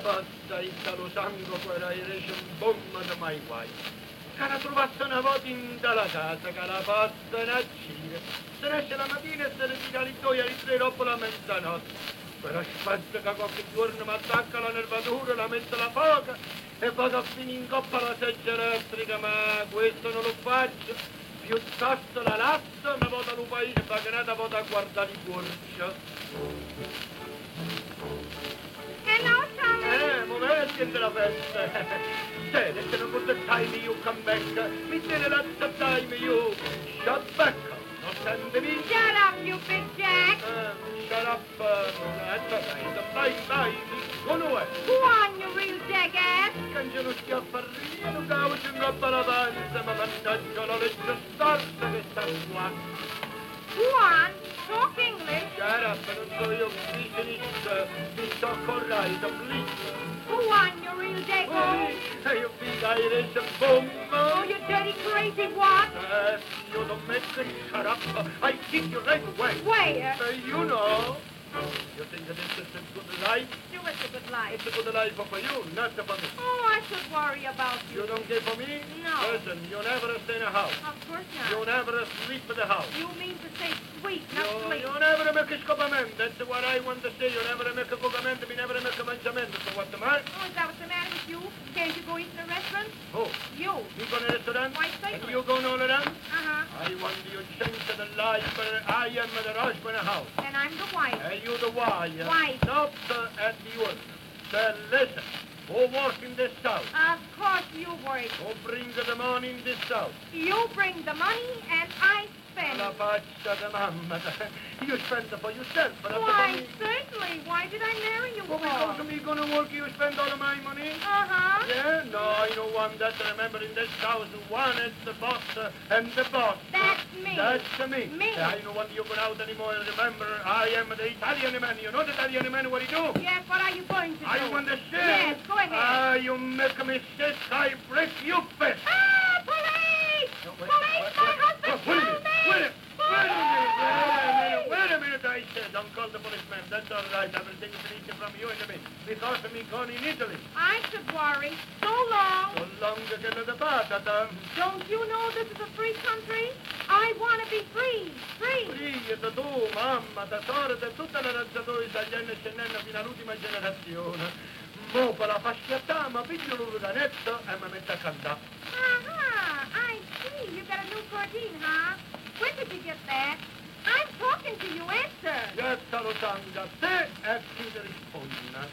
pazza, lo sangue, quella airesce un bomba da mai guai. Che la trovasse una volta in dalla casa, che la pazza è una gira. Se ne esce la mattina e se ne tira le due alle 3 dopo la mezzanotte. Quella spazza che qualche giorno mi attacca la nervatura, la mette la foca e vado a finire in coppa la seggia elettrica, ma questo non lo faccio. Piuttosto la lasso, mi vado al paese pagata, vado a guardare i corci. Hello, Tommy. Momenti in la festa. Sede, se non posso time you come back. Mi tiene la time you. Shut back. Non sentimi? Shut up, you big jack. Shut up. That's all right. Bye, bye. Go away. Go on, you real jackass. Che non stia a parlare, non cavo in roba la panza, ma mannaggia la legge storta che sta qua. Go on, talk English. Shut up, non so io business, mi sto correndo, please. Go on, you real jackass. You think Irish bomb? Oh, you dirty crazy what? You don't make me shut up. I kick you right away. Where? You know. You think that this is a good life? You it's a good life. It's a good life for you, not for me. Oh, I should worry about you. You don't care for me? No. Listen, you never stay in a house. Of course not. You never sleep in the house. You mean to say sweet, not sleep. You never make a scopamento. That's what I want to say. You never make a cocamento. You never make a mangiamento. So what's the matter? Oh, is that what's the matter with you? Can't you go eat in a restaurant? Who? You. You go to the restaurant? Why, And certainly. you go all around? Uh-huh. I want you change the life, but I am the husband of the house. And I'm the wife. And you the wife. Wife. Not at the work. So listen. Who work in this house? Of course you work. Who brings the money in this house? You bring the money and I spend. La faccia da mamma. You spend it for yourself, but not for Why, me. certainly. Why did I marry you Well, for? because of me gonna work, you spend all of my money. Uh-huh. Yeah? No, I don't want that. Remember, in this house, one is the boss and the boss. That's me. That's me. Me. I don't want you go out anymore. Remember, I am the Italian man. You know the Italian man, what he do? Yes, what are you going to do? I want the share. Yes, go ahead. Ah, you make a mistake, I break you fist. Ah, police! No, Police, my husband wait a killed minute, me! wait a minute, I said, don't call the policeman. That's all right. I will take it easy from you in a minute. Because of me going in Italy. I should worry. So long. So long che non da patata. Don't you know this is a free country? I want to be free. Free. Sì, da tu, mamma, da sorda, tutta la razzatura italiana scendendo fino all'ultima generazione. Mo per la fasciatà, ma piglio l'urganetto e mi metto a cantare. Uh-huh. I see. You got a new sardine, huh? When did you get that? I'm talking to you. Answer. Grazie lo sangue a te e chi ti risponde.